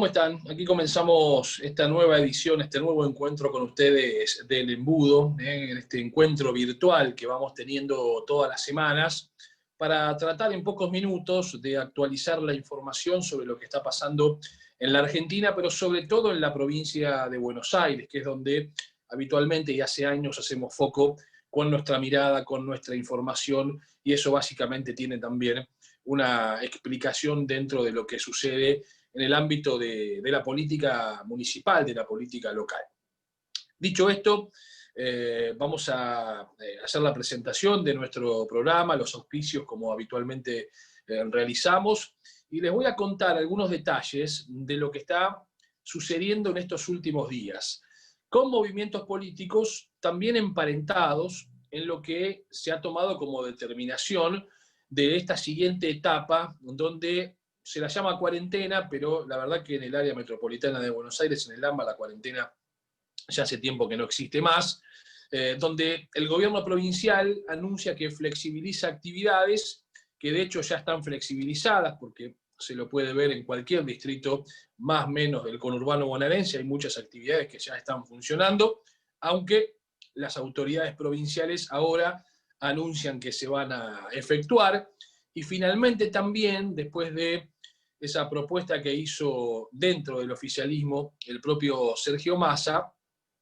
están? Aquí comenzamos esta nueva edición, este nuevo encuentro con ustedes del Embudo, en este encuentro virtual que vamos teniendo todas las semanas para tratar en pocos minutos de actualizar la información sobre lo que está pasando en la Argentina, pero sobre todo en la provincia de Buenos Aires, que es donde habitualmente y hace años hacemos foco con nuestra mirada, con nuestra información, y eso básicamente tiene también una explicación dentro de lo que sucede en el ámbito de la política municipal, de la política local. Dicho esto, vamos a hacer la presentación de nuestro programa, los auspicios como habitualmente realizamos, y les voy a contar algunos detalles de lo que está sucediendo en estos últimos días, con movimientos políticos también emparentados en lo que se ha tomado como determinación de esta siguiente etapa, donde se la llama cuarentena, pero la verdad que en el área metropolitana de Buenos Aires, en el AMBA, la cuarentena ya hace tiempo que no existe más, donde el gobierno provincial anuncia que flexibiliza actividades que de hecho ya están flexibilizadas, porque se lo puede ver en cualquier distrito más o menos del conurbano bonaerense, hay muchas actividades que ya están funcionando, aunque las autoridades provinciales ahora anuncian que se van a efectuar, y finalmente también, después de esa propuesta que hizo dentro del oficialismo el propio Sergio Massa,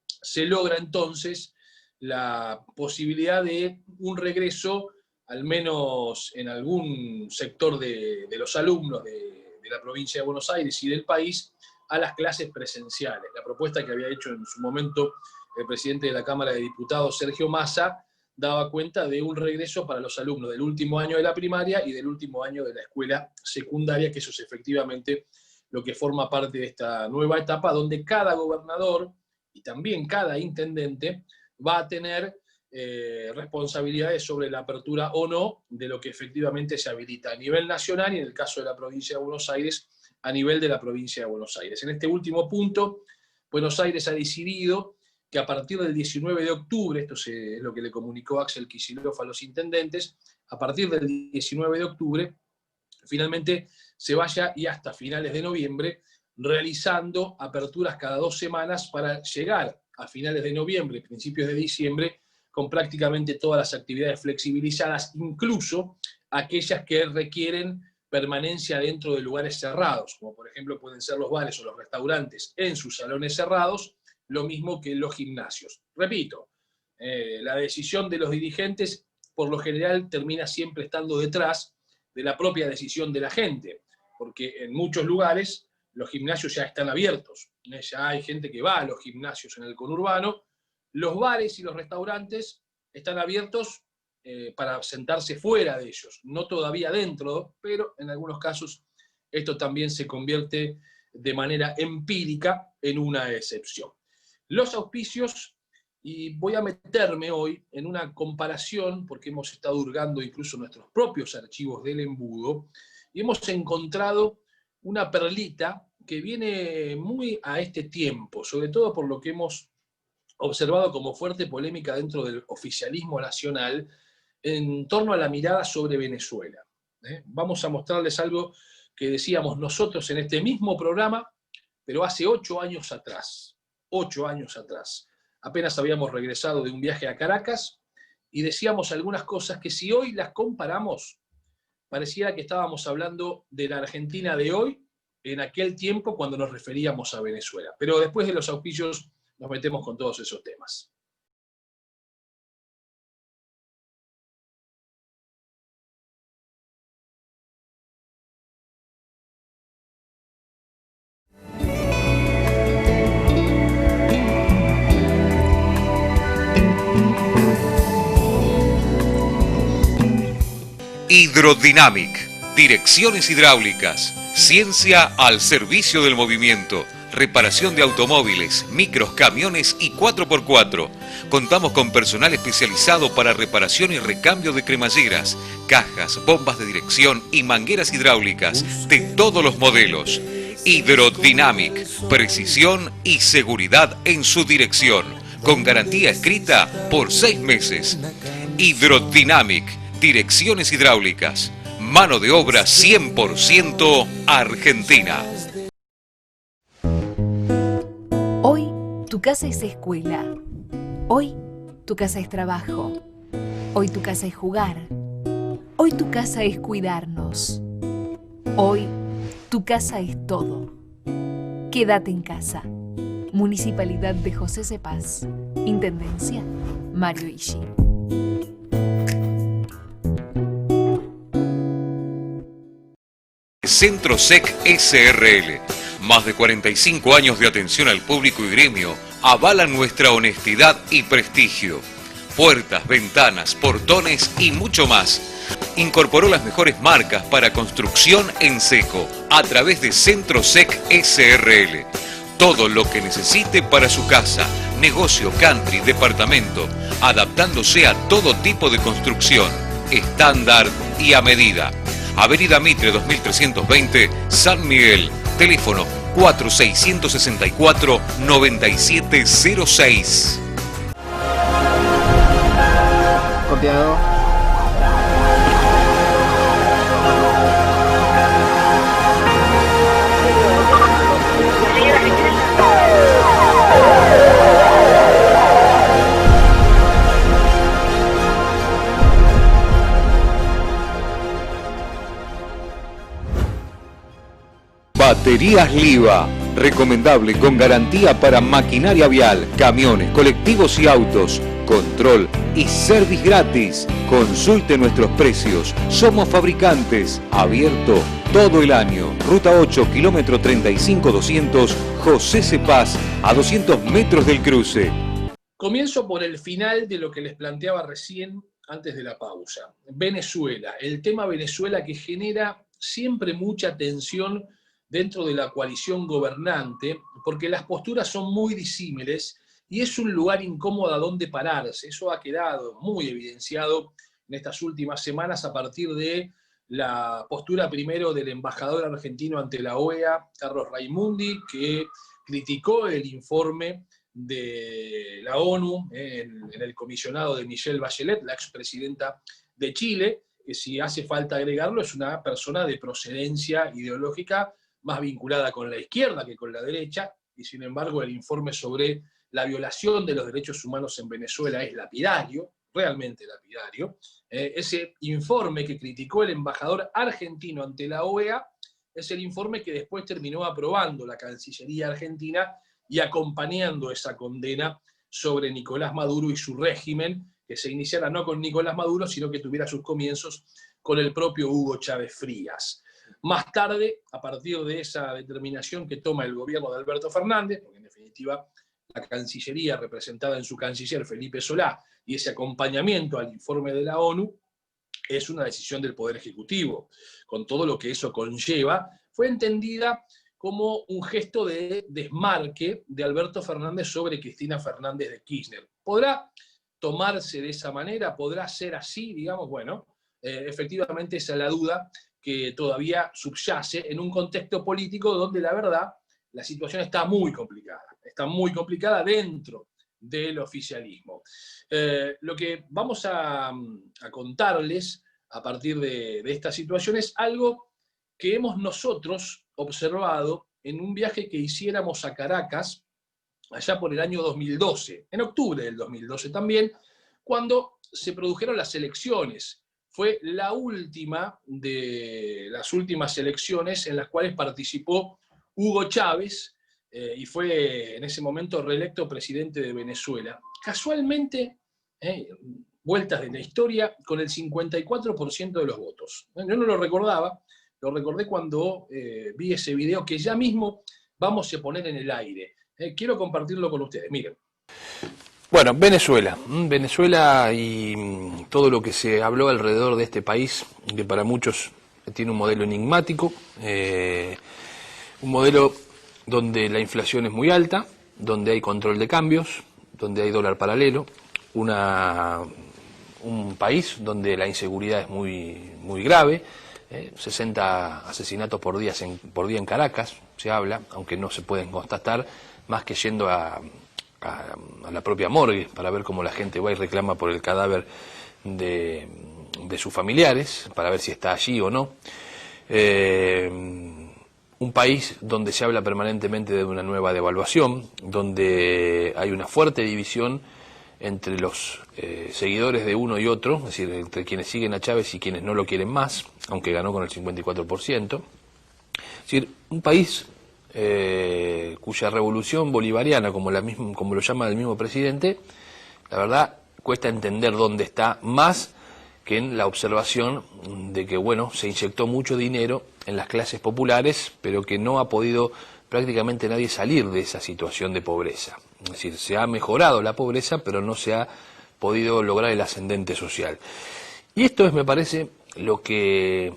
se logra entonces la posibilidad de un regreso, al menos en algún sector de los alumnos de la provincia de Buenos Aires y del país, a las clases presenciales. La propuesta que había hecho en su momento el presidente de la Cámara de Diputados, Sergio Massa, daba cuenta de un regreso para los alumnos del último año de la primaria y del último año de la escuela secundaria, que eso es efectivamente lo que forma parte de esta nueva etapa, donde cada gobernador y también cada intendente va a tener responsabilidades sobre la apertura o no de lo que efectivamente se habilita a nivel nacional y en el caso de la provincia de Buenos Aires, a nivel de la provincia de Buenos Aires. En este último punto, Buenos Aires ha decidido que a partir del 19 de octubre, esto es lo que le comunicó Axel Kicillof a los intendentes, a partir del 19 de octubre, finalmente se vaya y hasta finales de noviembre, realizando aperturas cada 2 semanas para llegar a finales de noviembre, principios de diciembre, con prácticamente todas las actividades flexibilizadas, incluso aquellas que requieren permanencia dentro de lugares cerrados, como por ejemplo pueden ser los bares o los restaurantes en sus salones cerrados, lo mismo que los gimnasios. Repito, la decisión de los dirigentes por lo general termina siempre estando detrás de la propia decisión de la gente, porque en muchos lugares los gimnasios ya están abiertos, ya hay gente que va a los gimnasios en el conurbano, los bares y los restaurantes están abiertos para sentarse fuera de ellos, no todavía dentro, pero en algunos casos esto también se convierte de manera empírica en una excepción. Los auspicios, y voy a meterme hoy en una comparación, porque hemos estado hurgando incluso nuestros propios archivos del Embudo, y hemos encontrado una perlita que viene muy a este tiempo, sobre todo por lo que hemos observado como fuerte polémica dentro del oficialismo nacional en torno a la mirada sobre Venezuela. Vamos a mostrarles algo que decíamos nosotros en este mismo programa, pero hace 8 años atrás. 8 años atrás. Apenas habíamos regresado de un viaje a Caracas y decíamos algunas cosas que si hoy las comparamos, pareciera que estábamos hablando de la Argentina de hoy en aquel tiempo cuando nos referíamos a Venezuela. Pero después de los auspicios nos metemos con todos esos temas. Hidrodynamic, direcciones hidráulicas, ciencia al servicio del movimiento, reparación de automóviles, micros, camiones y 4x4. Contamos con personal especializado para reparación y recambio de cremalleras, cajas, bombas de dirección y mangueras hidráulicas de todos los modelos. Hidrodynamic, precisión y seguridad en su dirección, con garantía escrita por 6 meses. Hidrodynamic, direcciones hidráulicas, mano de obra 100% argentina. casa es escuela. Hoy tu casa es trabajo. Hoy tu casa es jugar. Hoy tu casa es cuidarnos. Hoy tu casa es todo. Quédate en casa. Municipalidad de José C. Paz. Intendencia Mario Ishi. Centro SEC SRL. Más de 45 años de atención al público y gremio avalan nuestra honestidad y prestigio. Puertas, ventanas, portones y mucho más. Incorporó las mejores marcas para construcción en seco a través de Centro SEC SRL. Todo lo que necesite para su casa, negocio, country, departamento, adaptándose a todo tipo de construcción, estándar y a medida. Avenida Mitre 2320, San Miguel. Teléfono 4664-9706. Copiado. Baterías Liva, recomendable con garantía para maquinaria vial, camiones, colectivos y autos, control y service gratis. Consulte nuestros precios, somos fabricantes, abierto todo el año. Ruta 8, kilómetro 35-200, José C. Paz, a 200 metros del cruce. Comienzo por el final de lo que les planteaba recién antes de la pausa. Venezuela, el tema Venezuela que genera siempre mucha tensión dentro de la coalición gobernante, porque las posturas son muy disímiles y es un lugar incómodo a donde pararse. Eso ha quedado muy evidenciado en estas últimas semanas a partir de la postura primero del embajador argentino ante la OEA, Carlos Raimundi, que criticó el informe de la ONU en el comisionado de Michelle Bachelet, la expresidenta de Chile, que si hace falta agregarlo es una persona de procedencia ideológica más vinculada con la izquierda que con la derecha, y sin embargo el informe sobre la violación de los derechos humanos en Venezuela es lapidario, realmente lapidario. Ese informe que criticó el embajador argentino ante la OEA es el informe que después terminó aprobando la Cancillería argentina y acompañando esa condena sobre Nicolás Maduro y su régimen, que se iniciara no con Nicolás Maduro, sino que tuviera sus comienzos con el propio Hugo Chávez Frías. Más tarde, a partir de esa determinación que toma el gobierno de Alberto Fernández, porque en definitiva la Cancillería representada en su canciller Felipe Solá y ese acompañamiento al informe de la ONU es una decisión del Poder Ejecutivo, con todo lo que eso conlleva, fue entendida como un gesto de desmarque de Alberto Fernández sobre Cristina Fernández de Kirchner. ¿Podrá tomarse de esa manera? ¿Podrá ser así? Digamos, bueno, efectivamente esa es la duda que todavía subyace en un contexto político donde la verdad la situación está muy complicada dentro del oficialismo. Lo que vamos a contarles a partir de esta situación es algo que hemos nosotros observado en un viaje que hiciéramos a Caracas allá por el año 2012, en octubre del 2012 también, cuando se produjeron las elecciones. Fue la última de las últimas elecciones en las cuales participó Hugo Chávez y fue en ese momento reelecto presidente de Venezuela. Casualmente, vueltas de la historia, con el 54% de los votos. Yo no lo recordaba, lo recordé cuando vi ese video que ya mismo vamos a poner en el aire. Quiero compartirlo con ustedes, miren. Bueno, Venezuela y todo lo que se habló alrededor de este país, que para muchos tiene un modelo enigmático, un modelo donde la inflación es muy alta, donde hay control de cambios, donde hay dólar paralelo, un país donde la inseguridad es muy grave, 60 asesinatos por día en Caracas, se habla, aunque no se pueden constatar, más que yendo a la propia morgue para ver cómo la gente va y reclama por el cadáver de sus familiares, para ver si está allí o no. Un un país donde se habla permanentemente de una nueva devaluación, donde hay una fuerte división entre los seguidores de uno y otro, es decir, entre quienes siguen a Chávez y quienes no lo quieren más, aunque ganó con el 54%. Es decir, un país cuya revolución bolivariana, como lo llama el mismo presidente, la verdad cuesta entender dónde está, más que en la observación de que, bueno, se inyectó mucho dinero en las clases populares, pero que no ha podido prácticamente nadie salir de esa situación de pobreza. Es decir, se ha mejorado la pobreza, pero no se ha podido lograr el ascendente social. Y esto es, me parece, lo que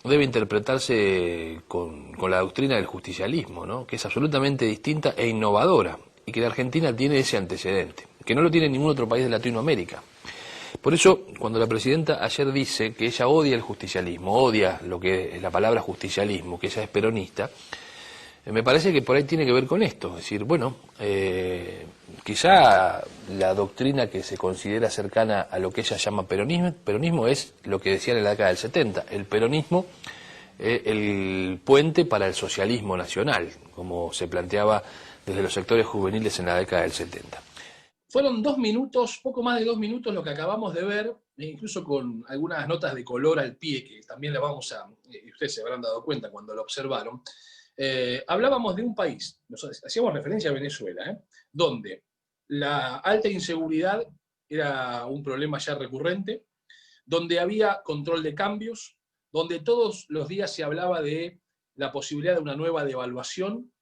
debe interpretarse con la doctrina del justicialismo, ¿no? Que es absolutamente distinta e innovadora, y que la Argentina tiene ese antecedente, que no lo tiene ningún otro país de Latinoamérica. Por eso, cuando la presidenta ayer dice que ella odia el justicialismo, odia lo que es la palabra justicialismo, que ella es peronista, me parece que por ahí tiene que ver con esto. Es decir, bueno, quizá la doctrina que se considera cercana a lo que ella llama peronismo es lo que decía en la década del 70, el peronismo, el puente para el socialismo nacional, como se planteaba desde los sectores juveniles en la década del 70. Fueron 2 minutos, poco más de 2 minutos lo que acabamos de ver, incluso con algunas notas de color al pie, que también la vamos a, y ustedes se habrán dado cuenta cuando lo observaron. Hablábamos de un país, hacíamos referencia a Venezuela, donde la alta inseguridad era un problema ya recurrente, donde había control de cambios, donde todos los días se hablaba de la posibilidad de una nueva devaluación,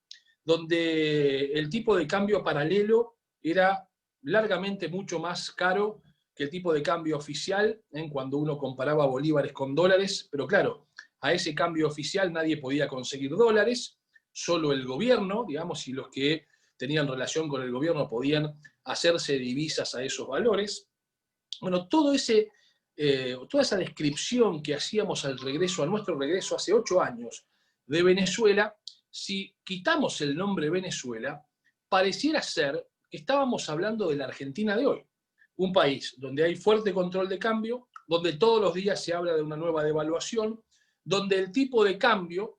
donde el tipo de cambio paralelo era largamente mucho más caro que el tipo de cambio oficial, cuando uno comparaba bolívares con dólares, pero claro, a ese cambio oficial nadie podía conseguir dólares, solo el gobierno, digamos, y los que tenían relación con el gobierno podían hacerse divisas a esos valores. Bueno, toda esa descripción que hacíamos a nuestro regreso hace 8 años de Venezuela, si quitamos el nombre Venezuela, pareciera ser que estábamos hablando de la Argentina de hoy, un país donde hay fuerte control de cambio, donde todos los días se habla de una nueva devaluación, donde el tipo de cambio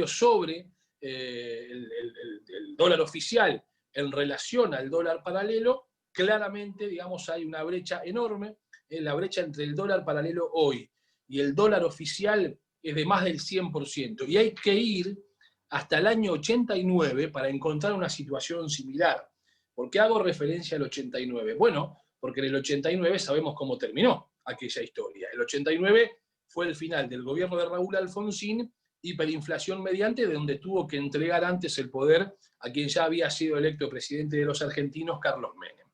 sobre el dólar oficial en relación al dólar paralelo, claramente, digamos, hay una brecha enorme. La brecha entre el dólar paralelo hoy y el dólar oficial es de más del 100%, y hay que ir hasta el año 89 para encontrar una situación similar. ¿Por qué hago referencia al 89? Bueno, porque en el 89 sabemos cómo terminó aquella historia. El 89 fue el final del gobierno de Raúl Alfonsín, hiperinflación mediante, de donde tuvo que entregar antes el poder a quien ya había sido electo presidente de los argentinos, Carlos Menem.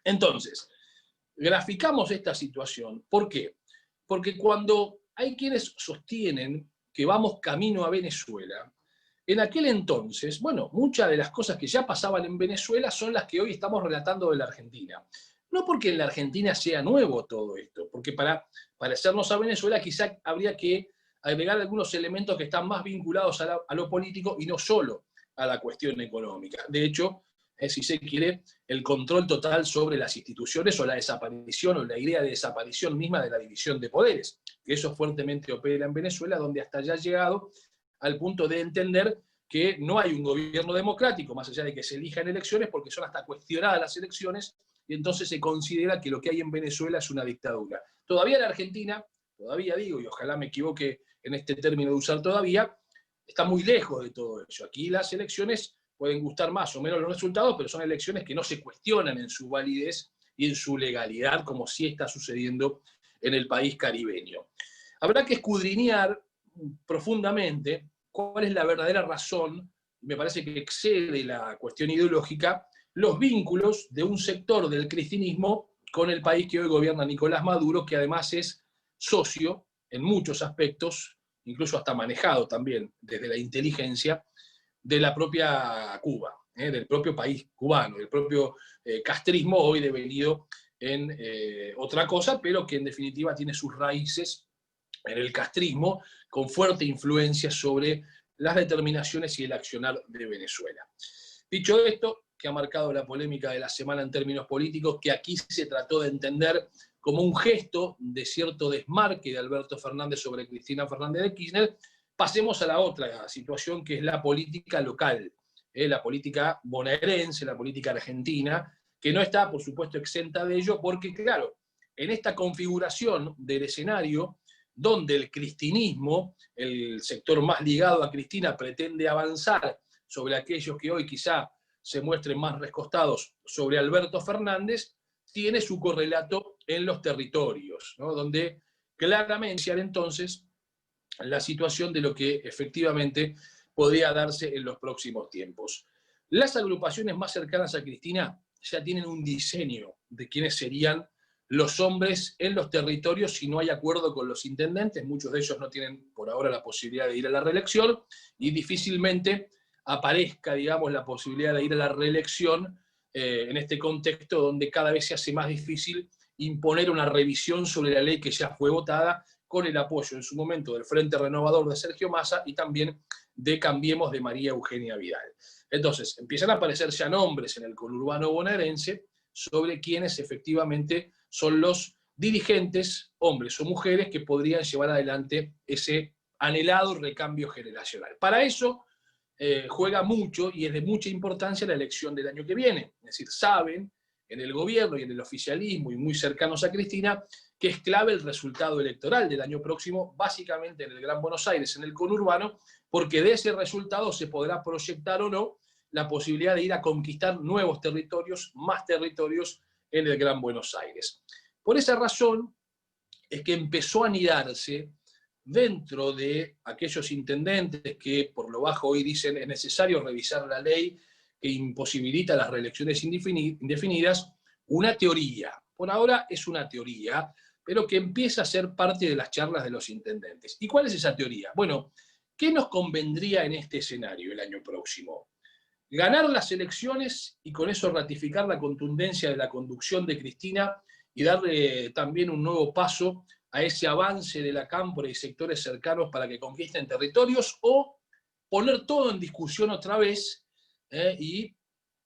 Entonces, graficamos esta situación. ¿Por qué? Porque cuando hay quienes sostienen que vamos camino a Venezuela, en aquel entonces, bueno, muchas de las cosas que ya pasaban en Venezuela son las que hoy estamos relatando de la Argentina. No porque en la Argentina sea nuevo todo esto, porque para parecernos a Venezuela quizá habría que agregar algunos elementos que están más vinculados a lo político y no solo a la cuestión económica. De hecho, si se quiere, el control total sobre las instituciones o la desaparición o la idea de desaparición misma de la división de poderes, que eso fuertemente opera en Venezuela, donde hasta ya ha llegado al punto de entender que no hay un gobierno democrático, más allá de que se elijan elecciones, porque son hasta cuestionadas las elecciones, y entonces se considera que lo que hay en Venezuela es una dictadura. Todavía la Argentina, todavía digo, y ojalá me equivoque en este término de usar todavía, está muy lejos de todo eso. Aquí las elecciones pueden gustar más o menos los resultados, pero son elecciones que no se cuestionan en su validez y en su legalidad, como sí está sucediendo en el país caribeño. Habrá que escudriñar profundamente cuál es la verdadera razón, me parece que excede la cuestión ideológica, los vínculos de un sector del cristianismo con el país que hoy gobierna Nicolás Maduro, que además es socio en muchos aspectos, incluso hasta manejado también desde la inteligencia, de la propia Cuba, del propio país cubano, del propio castrismo, hoy devenido en otra cosa, pero que en definitiva tiene sus raíces en el castrismo, con fuerte influencia sobre las determinaciones y el accionar de Venezuela. Dicho esto, que ha marcado la polémica de la semana en términos políticos, que aquí se trató de entender como un gesto de cierto desmarque de Alberto Fernández sobre Cristina Fernández de Kirchner, Pasemos a la otra situación, que es la política local, la política bonaerense, la política argentina, que no está, por supuesto, exenta de ello, porque, claro, en esta configuración del escenario, donde el cristinismo, el sector más ligado a Cristina, pretende avanzar sobre aquellos que hoy quizá se muestren más recostados sobre Alberto Fernández, tiene su correlato en los territorios, ¿no? Donde claramente entonces la situación de lo que efectivamente podría darse en los próximos tiempos. Las agrupaciones más cercanas a Cristina ya tienen un diseño de quiénes serían los hombres en los territorios si no hay acuerdo con los intendentes. Muchos de ellos no tienen por ahora la posibilidad de ir a la reelección y difícilmente aparezca, digamos, la posibilidad de ir a la reelección en este contexto donde cada vez se hace más difícil imponer una revisión sobre la ley que ya fue votada, con el apoyo en su momento del Frente Renovador de Sergio Massa y también de Cambiemos de María Eugenia Vidal. Entonces, empiezan a aparecer ya nombres en el conurbano bonaerense sobre quienes efectivamente son los dirigentes, hombres o mujeres, que podrían llevar adelante ese anhelado recambio generacional. Para eso juega mucho y es de mucha importancia la elección del año que viene. Es decir, saben en el gobierno y en el oficialismo y muy cercanos a Cristina que es clave el resultado electoral del año próximo, básicamente en el Gran Buenos Aires, en el conurbano, porque de ese resultado se podrá proyectar o no la posibilidad de ir a conquistar nuevos territorios, más territorios en el Gran Buenos Aires. Por esa razón es que empezó a anidarse dentro de aquellos intendentes que por lo bajo hoy dicen es necesario revisar la ley que imposibilita las reelecciones indefinidas, una teoría. Por ahora es una teoría, pero que empieza a ser parte de las charlas de los intendentes. ¿Y cuál es esa teoría? Bueno, ¿qué nos convendría en este escenario el año próximo? Ganar las elecciones y con eso ratificar la contundencia de la conducción de Cristina y darle también un nuevo paso a ese avance de la cámpora y sectores cercanos para que conquisten territorios, o poner todo en discusión otra vez y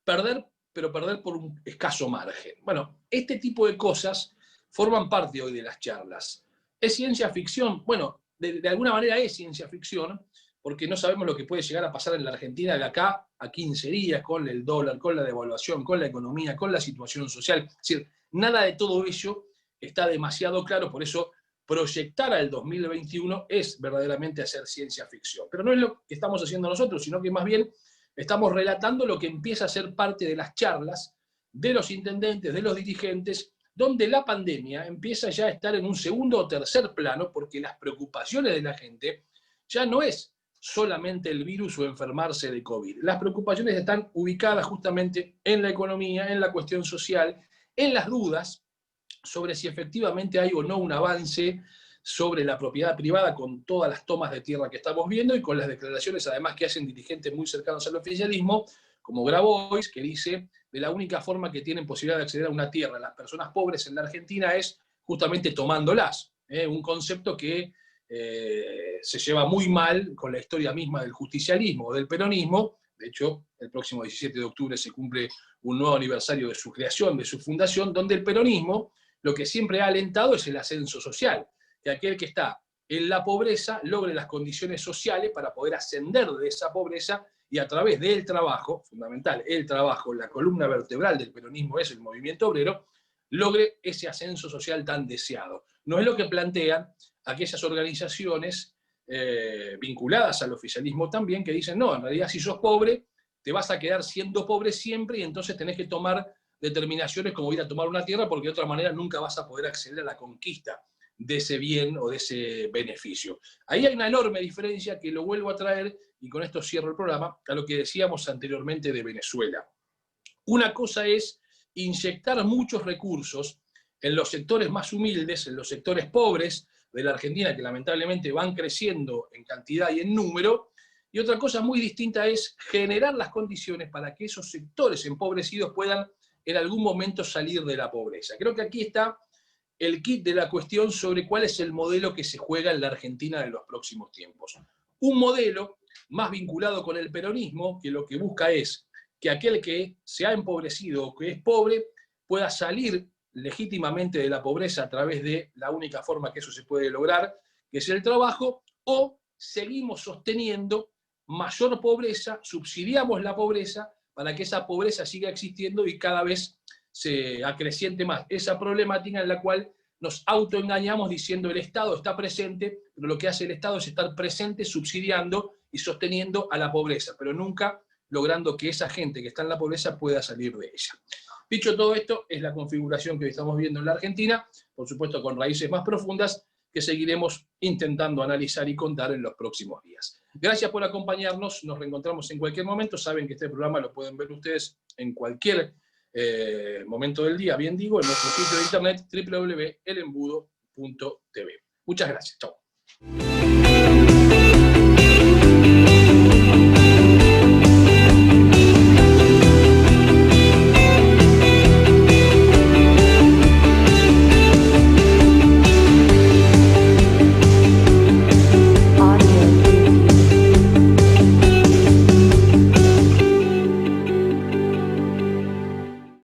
perder, pero perder por un escaso margen. Bueno, este tipo de cosas forman parte hoy de las charlas. ¿Es ciencia ficción? Bueno, de alguna manera es ciencia ficción, porque no sabemos lo que puede llegar a pasar en la Argentina de acá a 15 días, con el dólar, con la devaluación, con la economía, con la situación social. Es decir, nada de todo ello está demasiado claro, por eso proyectar al 2021 es verdaderamente hacer ciencia ficción. Pero no es lo que estamos haciendo nosotros, sino que más bien estamos relatando lo que empieza a ser parte de las charlas de los intendentes, de los dirigentes, donde la pandemia empieza ya a estar en un segundo o tercer plano, porque las preocupaciones de la gente ya no es solamente el virus o enfermarse de COVID. Las preocupaciones están ubicadas justamente en la economía, en la cuestión social, en las dudas sobre si efectivamente hay o no un avance sobre la propiedad privada con todas las tomas de tierra que estamos viendo y con las declaraciones además que hacen dirigentes muy cercanos al oficialismo, como Grabois, que dice de la única forma que tienen posibilidad de acceder a una tierra las personas pobres en la Argentina es justamente tomándolas. Un concepto que se lleva muy mal con la historia misma del justicialismo o del peronismo. De hecho, el próximo 17 de octubre se cumple un nuevo aniversario de su creación, de su fundación, donde el peronismo lo que siempre ha alentado es el ascenso social, que aquel que está en la pobreza logre las condiciones sociales para poder ascender de esa pobreza y a través del trabajo, fundamental, el trabajo, la columna vertebral del peronismo es el movimiento obrero, logre ese ascenso social tan deseado. No es lo que plantean aquellas organizaciones vinculadas al oficialismo también, que dicen, no, en realidad si sos pobre, te vas a quedar siendo pobre siempre y entonces tenés que tomar determinaciones como ir a tomar una tierra porque de otra manera nunca vas a poder acceder a la conquista de ese bien o de ese beneficio. Ahí hay una enorme diferencia que lo vuelvo a traer, y con esto cierro el programa, a lo que decíamos anteriormente de Venezuela. Una cosa es inyectar muchos recursos en los sectores más humildes, en los sectores pobres de la Argentina, que lamentablemente van creciendo en cantidad y en número, y otra cosa muy distinta es generar las condiciones para que esos sectores empobrecidos puedan en algún momento salir de la pobreza. Creo que aquí está el kit de la cuestión sobre cuál es el modelo que se juega en la Argentina de los próximos tiempos. Un modelo más vinculado con el peronismo, que lo que busca es que aquel que se ha empobrecido o que es pobre pueda salir legítimamente de la pobreza a través de la única forma que eso se puede lograr, que es el trabajo, o seguimos sosteniendo mayor pobreza, subsidiamos la pobreza para que esa pobreza siga existiendo y cada vez se acreciente más esa problemática en la cual nos autoengañamos diciendo el Estado está presente, pero lo que hace el Estado es estar presente subsidiando y sosteniendo a la pobreza, pero nunca logrando que esa gente que está en la pobreza pueda salir de ella. Dicho todo esto, es la configuración que hoy estamos viendo en la Argentina, por supuesto con raíces más profundas, que seguiremos intentando analizar y contar en los próximos días. Gracias por acompañarnos, nos reencontramos en cualquier momento, saben que este programa lo pueden ver ustedes en cualquier momento del día, bien digo, en nuestro sitio de internet www.elembudo.tv. Muchas gracias, chao.